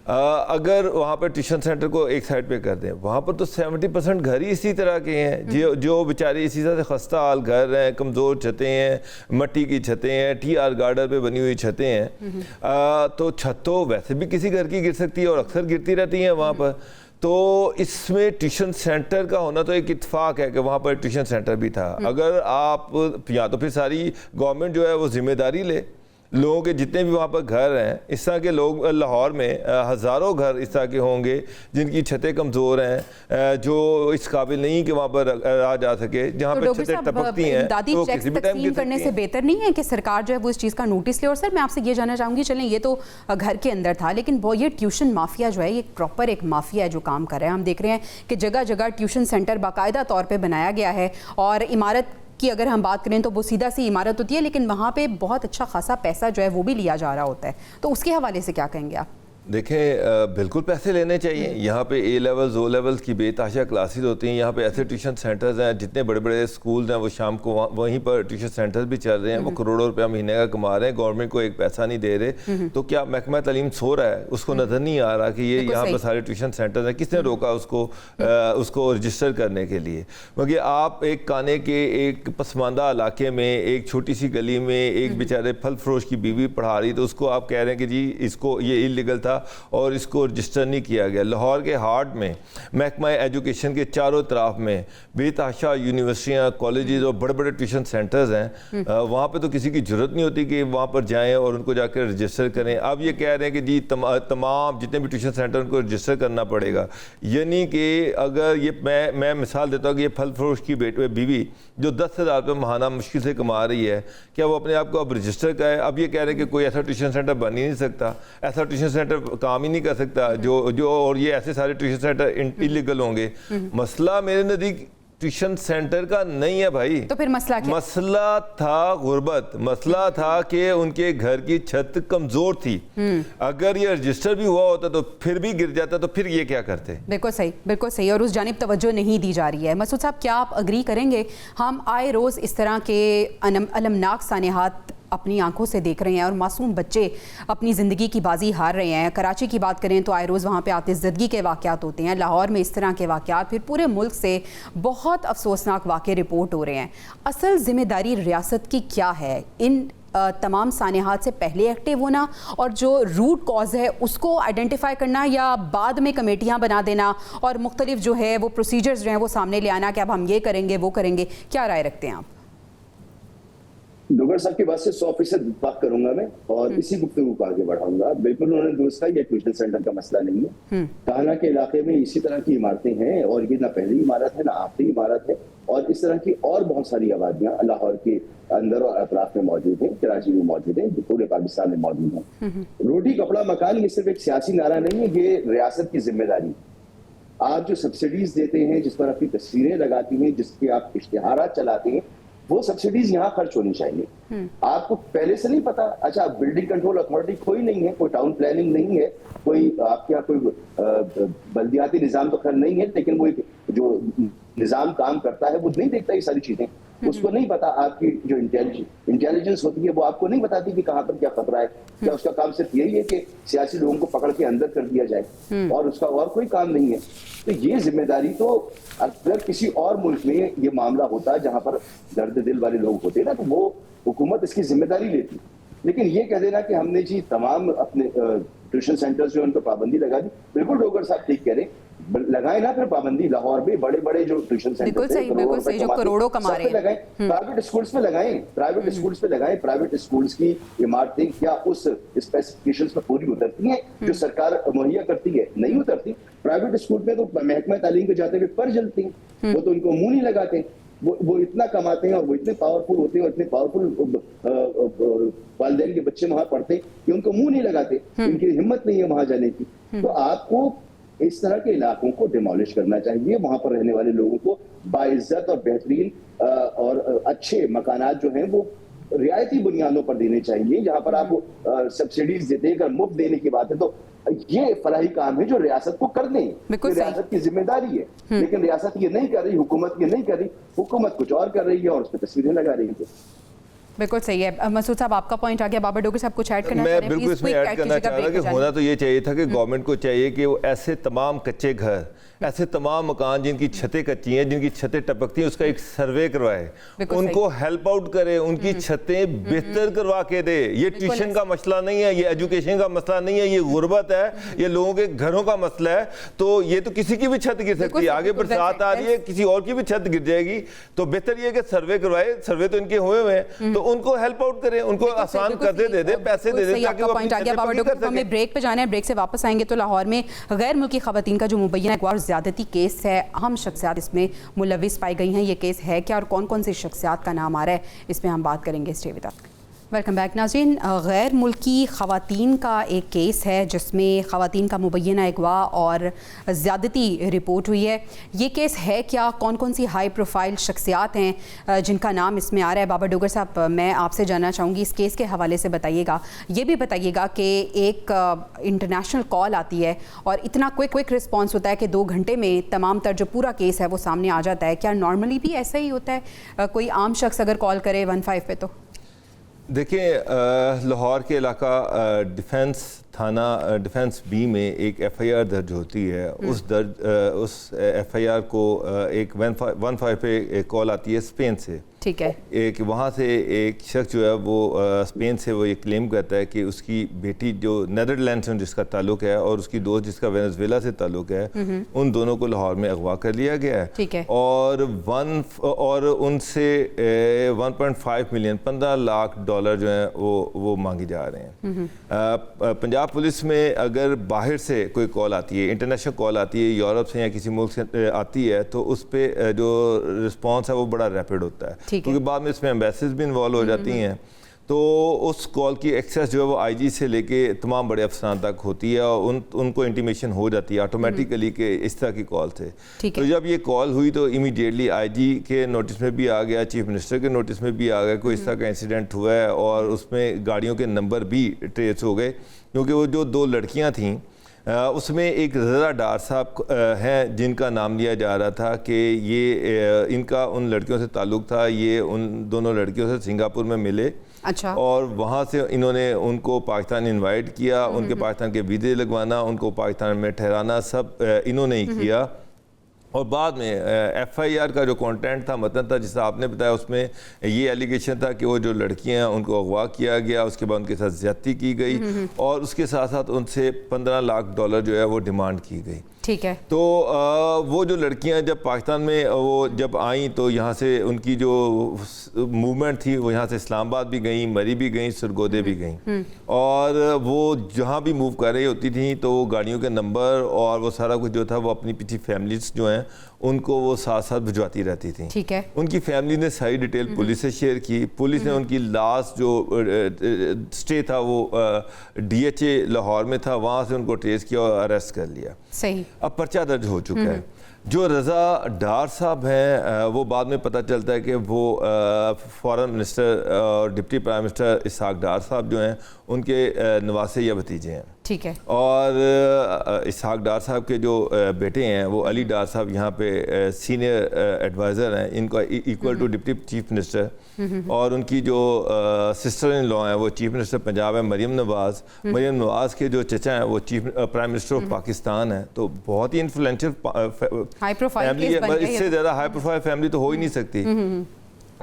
अगर वहाँ पर ट्यूशन सेंटर को एक साइड पे कर दें, वहाँ पर तो 70% घर ही इसी तरह के हैं, जो बेचारे इसी तरह से खस्ता हाल घर हैं, कमज़ोर छतें हैं, मिट्टी की छतें हैं, TR गार्डर पे बनी हुई छतें हैं। तो छत तो वैसे भी किसी घर की गिर सकती है और अक्सर गिरती रहती हैं वहाँ पर। तो इसमें ट्यूशन सेंटर का होना तो एक इत्तेफाक है कि वहाँ पर ट्यूशन सेंटर भी था। अगर आप या तो फिर सारी गवर्नमेंट जो है वो जिम्मेदारी ले, लोगों के जितने भी वहाँ पर घर हैं, इस तरह के लोग लाहौर में हज़ारों घर इस तरह के होंगे जिनकी छतें कमज़ोर हैं, जो इस काबिल नहीं कि वहाँ पर रहा जा सके, जहाँ पर छतें टपकती हैं तो किसी भी टाइम करने से बेहतर नहीं है कि सरकार जो है वो इस चीज़ का नोटिस ले? और सर मैं आपसे ये जानना चाहूँगी, चलें ये तो घर के अंदर था, लेकिन वो ये ट्यूशन माफिया जो है ये प्रॉपर एक माफिया है जो काम कर रहा है। हम देख रहे हैं कि जगह जगह ट्यूशन सेंटर बाकायदा तौर पर बनाया गया है और इमारत की अगर हम बात करें तो वो सीधा सी इमारत होती है, लेकिन वहाँ पे बहुत अच्छा खासा पैसा जो है वो भी लिया जा रहा होता है। तो उसके हवाले से क्या कहेंगे आप? देखें, बिल्कुल पैसे लेने चाहिए। यहाँ पे A लेवल्स O लेवल्स की बेतहाशा क्लासेस होती हैं। यहाँ पे ऐसे ट्यूशन सेंटर्स हैं, जितने बड़े बड़े स्कूल्स हैं वो शाम को वहीं पर ट्यूशन सेंटर्स भी चल रहे हैं। वो करोड़ों रुपया महीने का कमा रहे हैं, गवर्नमेंट को एक पैसा नहीं दे रहे। तो क्या महकमा तालीम सो रहा है? उसको नज़र नहीं आ रहा कि ये यहाँ पर सारे ट्यूशन सेंटर्स हैं? किसने रोका उसको रजिस्टर करने के लिए? क्योंकि आप एक काने के एक पसमानदा इलाके में, एक छोटी सी गली में एक बेचारे फल फरोश की बीवी पढ़ा रही, तो उसको आप कह रहे हैं कि जी इसको ये इलीगल था और इसको रजिस्टर नहीं किया गया। लाहौर के हार्ट में महकमा एजुकेशन के चारों तरफ में बेतहाशा यूनिवर्सिटियाँ, कॉलेजेस और बड़े बड़े ट्यूशन सेंटर्स हैं। वहाँ पे तो किसी की ज़रूरत नहीं होती कि वहाँ पर जाएं और उनको जाकर रजिस्टर करें। अब ये कह रहे हैं कि जी तमाम जितने भी ट्यूशन सेंटर उनको रजिस्टर करना पड़ेगा। यानी कि अगर ये मैं मिसाल देता हूँ कि ये फल फरोश की बीवी जो 10,000 रुपये माहाना मुश्किल से कमा रही है, क्या वो अपने आप को अब रजिस्टर करे? अब ये कह रहे हैं कि कोई ऐसा ट्यूशन सेंटर बन ही नहीं सकता, ऐसा ट्यूशन सेंटर काम ही नहीं कर सकता जो और ये ऐसे सारे ट्यूशन सेंटर इलीगल होंगे। मसला मेरे नज़दीक ट्यूशन सेंटर का नहीं है भाई। तो फिर मसला क्या? मसला था गुर्बत, मसला था कि उनके घर की छत कमजोर थी। अगर ये रजिस्टर भी हुआ होता तो फिर भी गिर जाता, तो फिर ये क्या करते? बिल्कुल सही, बिल्कुल सही। और उस जानिब तवज्जो नहीं दी जा रही है। मसूद साहब, क्या आप अग्री करेंगे? हम आए रोज़ इस तरह के अलमनाक सानेहात अपनी आंखों से देख रहे हैं और मासूम बच्चे अपनी ज़िंदगी की बाजी हार रहे हैं। कराची की बात करें तो आए रोज़ वहाँ पे आतिशज़दगी के वाक़यात होते हैं, लाहौर में इस तरह के वाक़यात, फिर पूरे मुल्क से बहुत अफसोसनाक वाक़े रिपोर्ट हो रहे हैं। असल ज़िम्मेदारी रियासत की क्या है इन तमाम सानेहात से पहले एक्टिव होना और जो रूट कॉज है उसको आइडेंटिफाई करना, या बाद में कमेटियाँ बना देना और मुख्तलिफ जो है वो प्रोसीजर्स जो हैं वो सामने ले आना कि अब हम ये करेंगे वो करेंगे? क्या राय रखते हैं आप? डोगर साहब की बात से 100% इत्तेफाक करूंगा मैं और इसी गुफ्तगू को आगे बढ़ाऊंगा। बिल्कुल उन्होंने दुरुस्त कहा, ये ट्यूशन सेंटर का मसला नहीं है। काना के इलाके में इसी तरह की इमारतें हैं और ये ना पहली इमारत है ना आखिरी इमारत है, और इस तरह की और बहुत सारी आबादियां लाहौर के अंदर और अतराफ में मौजूद हैं, कराची में मौजूद है, पूरे पाकिस्तान में मौजूद है। रोटी कपड़ा मकान ये सिर्फ एक सियासी नारा नहीं है, ये रियासत की जिम्मेदारी। आप जो सब्सिडीज देते हैं, जिस पर अपनी तस्वीरें लगाती हैं, जिसके आप इश्तिहारात चलाते हैं, वो सब्सिडीज यहाँ खर्च होनी चाहिए। आपको पहले से नहीं पता? अच्छा, बिल्डिंग कंट्रोल अथॉरिटी कोई नहीं है, कोई टाउन प्लानिंग नहीं है, कोई आपके यहाँ कोई बल्दियाती निजाम तो खैर नहीं है, लेकिन वो जो निजाम काम करता है वो नहीं देखता ये सारी चीजें। उसको नहीं पता, आपकी जो इंटेलिजेंस होती है वो आपको नहीं बताती कि कहाँ पर क्या खतरा है। क्या उसका काम सिर्फ यही है कि सियासी लोगों को पकड़ के अंदर कर दिया जाए और उसका और कोई काम नहीं है? तो ये जिम्मेदारी तो अगर किसी और मुल्क में ये मामला होता जहां पर दर्द दिल वाले लोग होते ना, तो वो हुकूमत इसकी जिम्मेदारी लेती। लेकिन ये कह देना कि हमने जी तमाम अपने ट्यूशन सेंटर्स जो उन पर पाबंदी लगा दी, बिल्कुल डोगर साहब ठीक कह रहे, लगाए ना फिर पाबंदी। लाहौर में बड़े बड़े जो ट्यूशन सेंटर बिल्कुल सही, जो करोड़ों कमा रहे हैं, लगाए। प्राइवेट स्कूल्स में लगाएं, प्राइवेट स्कूल्स में लगाएं। प्राइवेट स्कूल्स की इमारतें क्या उस स्पेसिफिकेशंस में पूरी उतरती हैं जो सरकार मुहैया करती है? नहीं उतरती। प्राइवेट स्कूल में तो महकमा तालीम के जाते हुए पर जलती हैं, वो तो उनको मुंह नहीं लगाते। वो इतना कमाते हैं और वो इतने पावरफुल होते हैं और इतने पावरफुल वालिदैन के बच्चे वहां पढ़ते हैं कि उनको मुंह नहीं लगाते, इनकी हिम्मत नहीं है वहां जाने की। तो आपको इस तरह के इलाकों को डिमोलिश करना चाहिए, वहां पर रहने वाले लोगों को बाइज्जत और बेहतरीन और अच्छे मकानात जो हैं वो रियायती बुनियादों पर देने चाहिए, जहां पर आप सब्सिडीज देते हैं। अगर मुफ्त देने की बात है तो ये फलाही काम है जो रियासत को करने हैं, रियासत की जिम्मेदारी है। लेकिन रियासत ये नहीं कर रही, हुकूमत ये नहीं कर रही, हुकूमत कुछ और कर रही है और उस पर तस्वीरें लगा रही है। बिल्कुल सही है। मसूद साहब, आपका पॉइंट आ गया। बाबर डोगर साहब कुछ ऐड करना चाह रहे हैं? मैं बिल्कुल इसमें ऐड करना चाह रहा कि होना तो ये चाहिए था कि गवर्नमेंट को चाहिए कि वो ऐसे तमाम कच्चे घर, ऐसे तमाम मकान जिनकी छतें कच्ची हैं, जिनकी छतें टपकती हैं, उसका एक सर्वे करवाए, उनको हेल्प आउट करे, उनकी छतें बेहतर करवा के दे। ये ट्यूशन का मसला नहीं है, ये एजुकेशन का मसला नहीं है, ये गुर्बत है, ये लोगों के घरों का मसला है। तो ये तो किसी की भी छत गिर सकती है, आगे बरसात आ रही है, किसी और की भी छत गिर जाएगी। तो बेहतर ये कि सर्वे करवाए, सर्वे तो इनके हुए हैं, तो उनको हेल्प आउट करें, उनको आसान कर्जे दे दे, पैसे दे दे, ताकि वो अपनी छतें पक्की कर सकें। हमें ब्रेक पे जाना है, ब्रेक से वापस आएंगे तो लाहौर में गैर मुल्की खवातीन का जो मुबैना एक और ज्यादती केस है, अहम शख्सियात इसमें मुलविस पाई गई हैं। ये केस है क्या और कौन कौन सी शख्सियात का नाम आ रहा है, इस पर हम बात करेंगे। Stay with us. Welcome back नाज़रीन। गैर मुल्की ख़वातीन का एक केस है जिसमें ख़वातीन का मुबैना अगवा और ज़्यादती रिपोर्ट हुई है। ये केस है क्या, कौन कौन सी हाई प्रोफाइल शख्सियात हैं जिनका नाम इसमें आ रहा है? बाबर डोगर साहब, मैं आपसे जानना चाहूँगी इस केस के हवाले से बताइएगा। ये भी बताइएगा कि एक इंटरनेशनल कॉल आती है और इतना क्विक रिस्पॉन्स होता है कि 2 घंटे में तमाम तर जो पूरा केस है वो सामने आ जाता है। क्या नॉर्मली भी ऐसा ही होता है? कोई आम शख्स अगर कॉल करे 15 पे तो? देखिए, लाहौर के इलाका डिफेंस थाना डिफेंस बी में एक एफआईआर दर्ज होती है। उस एफआईआर को एक 15 पे एक कॉल आती है स्पेन से। ठीक है। एक वहाँ से एक शख्स जो है वो स्पेन से वो ये क्लेम करता है कि उसकी बेटी जो नीदरलैंड से जिसका ताल्लुक है और उसकी दोस्त जिसका वेनेजुएला से ताल्लुक है, उन दोनों को लाहौर में अगवा कर लिया गया है। ठीक है। और उनसे 1.5 मिलियन $15 लाख जो है वो मांगी जा रहे हैं। पंजाब पुलिस में अगर बाहर से कोई कॉल आती है, इंटरनेशनल कॉल आती है, यूरोप से या किसी मुल्क से आती है, तो उस पर जो रिस्पॉन्स है वो बड़ा रैपिड होता है, क्योंकि बाद में इसमें एम्बेसीज भी इन्वॉल्व हो जाती हैं। तो उस कॉल की एक्सेस जो है वो आईजी से लेके तमाम बड़े अफसरान तक होती है और उनको इंटीमेशन हो जाती है ऑटोमेटिकली कि इस तरह की कॉल थे। तो जब ये कॉल हुई तो इमीडिएटली आईजी के नोटिस में भी आ गया, चीफ मिनिस्टर के नोटिस में भी आ गया कोई इस तरह का इंसिडेंट हुआ है, और उसमें गाड़ियों के नंबर भी ट्रेस हो गए, क्योंकि वो जो 2 लड़कियाँ थीं उसमें एक ज़रा डार साहब हैं जिनका नाम लिया जा रहा था कि ये इनका उन लड़कियों से ताल्लुक़ था। ये उन दोनों लड़कियों से सिंगापुर में मिले। अच्छा। और वहाँ से इन्होंने उनको पाकिस्तान इनवाइट किया, उनके पाकिस्तान के वीज़े लगवाना, उनको पाकिस्तान में ठहराना, सब इन्होंने ही किया। और बाद में एफआईआर का जो कंटेंट था, मतन था, जिससे आपने बताया, उसमें ये एलिगेशन था कि वो जो लड़कियां हैं उनको अगवा किया गया, उसके बाद उनके साथ ज्यादती की गई और उसके साथ साथ उनसे $15 लाख जो है वो डिमांड की गई। ठीक है। तो वो जो लड़कियां जब पाकिस्तान में वो जब आईं तो यहाँ से उनकी जो मूवमेंट थी वो यहाँ से इस्लामाबाद भी गई, मरी भी गई, सरगोदे भी गई, और वो जहाँ भी मूव कर रही होती थी तो वो गाड़ियों के नंबर और वो सारा कुछ जो था वो अपनी पीछे फैमिलीज जो हैं उनको वो साथ साथ भिजवाती रहती थी। ठीक है। उनकी फैमिली ने सारी डिटेल पुलिस से शेयर की। पुलिस ने उनकी लास्ट जो स्टे था वो DHA लाहौर में था, वहाँ से उनको ट्रेस किया और अरेस्ट कर लिया। सही। अब पर्चा दर्ज हो चुका है। जो रज़ा डार साहब हैं वो बाद में पता चलता है कि वो फॉरेन मिनिस्टर और डिप्टी प्राइम मिनिस्टर इसहाक डार साहब जो हैं उनके नवासे या भतीजे हैं। ठीक है। और इसहाक डार साहब के जो बेटे हैं वो अली डार साहब यहाँ पे सीनियर एडवाइज़र हैं, इनका equal to deputy chief minister. और उनकी जो सिस्टर इन लॉ हैं वो चीफ मिनिस्टर पंजाब है मरियम नवाज़। मरियम नवाज़ के जो चचा हैं वो chief prime minister of Pakistan है। तो बहुत ही इन्फ्लुएंशियल हाई प्रोफाइल फैमिली है, इससे ज़्यादा हाई प्रोफाइल फैमिली तो हो ही नहीं सकती।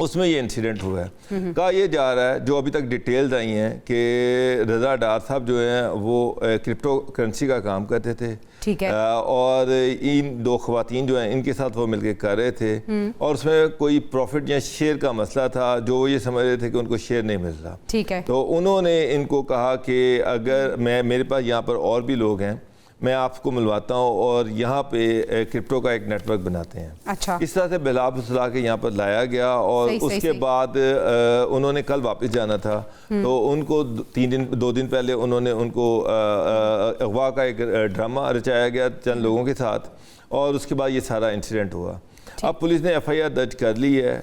उसमें ये इंसिडेंट हुआ है। कहा यह जा रहा है, जो अभी तक डिटेल्स आई हैं, कि रज़ा डार साहब जो हैं वो क्रिप्टो करेंसी का काम करते थे। ठीक है। और इन दो ख़वातीन जो हैं इनके साथ वो मिलकर कर रहे थे और उसमें कोई प्रॉफिट या शेयर का मसला था, जो वो ये समझ रहे थे कि उनको शेयर नहीं मिल रहा। ठीक है। तो उन्होंने इनको कहा कि अगर मेरे पास यहाँ पर और भी लोग हैं, मैं आपको मिलवाता हूँ और यहाँ पे क्रिप्टो का एक नेटवर्क बनाते हैं। अच्छा। इस तरह से बिला फुसला के यहाँ पर लाया गया और उसके बाद उन्होंने कल वापस जाना था। तो उनको 2 दिन पहले उन्होंने उनको अगवा का एक ड्रामा रचाया गया चंद लोगों के साथ और उसके बाद ये सारा इंसिडेंट हुआ। अब पुलिस ने FIR दर्ज कर ली है,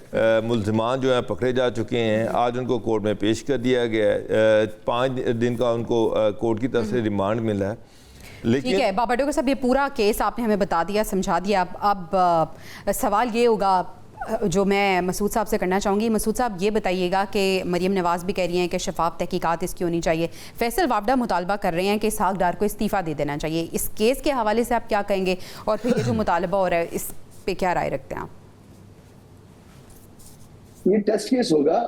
मुल्ज़िमान जो हैं पकड़े जा चुके हैं। आज उनको कोर्ट में पेश कर दिया गया है। 5 दिन का उनको कोर्ट की तरफ से रिमांड मिला है। ठीक है बाबा डोगर साहब, ये पूरा केस आपने हमें बता दिया, समझा दिया। अब सवाल ये होगा जो मैं मसूद साहब से करना चाहूँगी। मसूद साहब ये बताइएगा कि मरियम नवाज़ भी कह रही हैं कि शफाफ तहकीकात इसकी होनी चाहिए, फैसल वापडा मुतालबा कर रहे हैं कि इसहाक डार को इस्तीफ़ा दे देना चाहिए। इस केस के हवाले से आप क्या कहेंगे और फिर ये जो मुतालबा हो रहा है इस पे क्या राय रखते हैं आप? ये टेस्ट केस होगा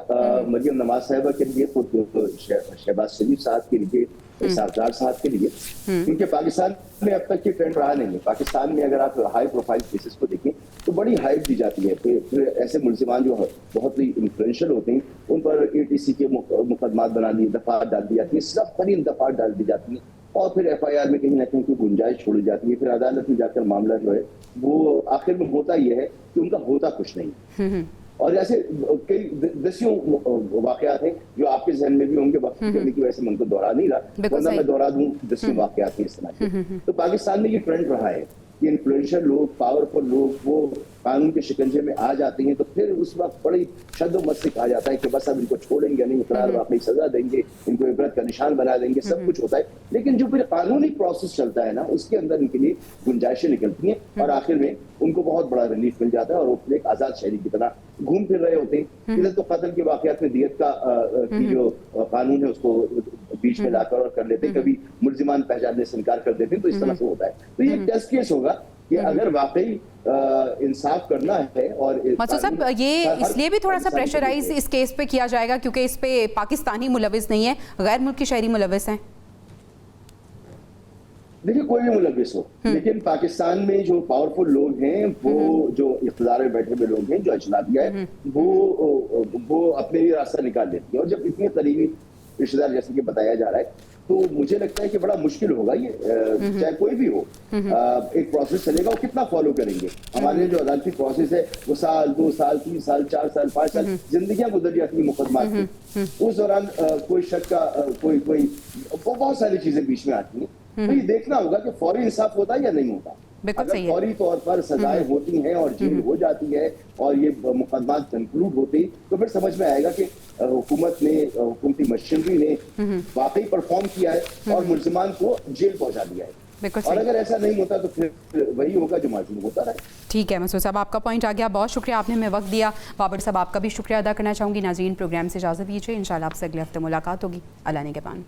मरियम नवाज साहिबा के लिए, शहबाज शरीफ साहब के लिए, सरदार साहब के लिए, क्योंकि पाकिस्तान में अब तक ये ट्रेंड रहा नहीं है। पाकिस्तान में अगर आप हाई प्रोफाइल केसेस को देखें तो बड़ी हाइप दी जाती है। फिर ऐसे मुल्ज़िमान जो बहुत ही इन्फ्लुएंशियल होते हैं उन पर ATC के मुकदमात बना दिए, दफात डाल दी जाती है, सब तरीन दफात डाल दी जाती है और फिर FIR में कहीं ना कहीं कोई गुंजाइश छोड़ी जाती है। फिर अदालत में जाकर मामला जो है वो आखिर में होता यह है कि उनका होता कुछ नहीं। और ऐसे कई दसियों वाकयात हैं जो आपके जहन में भी होंगे, वक्त करने की वजह से मैं उनको दोहरा नहीं रहा, वरना मैं दोहरा दूं दसियों वाकयात हैं इस तरह के। तो पाकिस्तान में ये ट्रेंड रहा है कि इन्फ्लुएंशियल लोग, पावरफुल लोग वो कानून के शिकंजे में आ जाते हैं तो फिर उस वक्त बड़ी शद्दोमत से कहा जाता है कि बस अब इनको छोड़ेंगे नहीं, इकरार वाकई सजा देंगे, इनको इबरत का निशान बना देंगे, सब कुछ होता है। लेकिन जो फिर कानूनी प्रोसेस चलता है ना, उसके अंदर इनके लिए गुंजाइशें निकलती हैं और आखिर में उनको बहुत बड़ा रिलीफ मिल जाता है और वो फिर एक आजाद शहरी की तरह घूम फिर रहे होते हैं। इधर तो कत्ल के वाकयात में दियत का की जो कानून है उसको बीच में लाकर और कर लेते, कभी मुल्जिमान पहचानने से इनकार कर देते हैं। तो इस तरह से होता है। तो ये टेस्ट केस होगा कि अगर वाकई इंसाफ करना है। और मसूद साहब ये इसलिए भी थोड़ा सा प्रेशराइज इस केस पे किया जाएगा क्योंकि इस पे पाकिस्तानी मुलविस नहीं है, गैर मुल्की शहरी मुलविस हैं। देखिए कोई भी मुलविस हो, लेकिन पाकिस्तान में जो पावरफुल लोग हैं, वो जो इख्तियार में बैठे हुए लोग हैं, जो अजनबिया है, वो अपने लिए रास्ता निकाल लेती है। और जब इतने करीबी रिश्तेदार जैसे कि बताया जा रहा है तो मुझे लगता है कि बड़ा मुश्किल होगा ये, चाहे कोई भी हो। एक प्रोसेस चलेगा, वो कितना फॉलो करेंगे। हमारे जो अदालती प्रोसेस है वो 1 2 साल 3 साल 4 साल 5 साल जिंदगियां गुजर जाती है मुकदमात की। उस दौरान कोई शक का कोई बहुत सारी चीजें बीच में आती हैं। तो ये देखना होगा कि फौरी इंसाफ होता है या नहीं होता। अगर फौरी तौर पर सजाएं होती हैं और जेल हो जाती है और ये मुकदमा कंक्लूड होते ही तो फिर समझ में आएगा कि हुकूमत ने, हुकूमती मशीनरी ने वाकई परफॉर्म किया है और मुल्जिमान को जेल पहुंचा दिया है। और अगर ऐसा नहीं होता तो फिर वही होगा जो माजूम होता रहे। ठीक है मसूद साहब, आपका पॉइंट आ गया, बहुत शुक्रिया, आपने हमें वक्त दिया। बाबर साहब आपका भी शुक्रिया अदा करना चाहूँगी। नाज़रीन प्रोग्राम से इजाज़त दीजिए, इंशाल्लाह आपसे अगले हफ्ते मुलाकात होगी। अल्लाह ने के पान।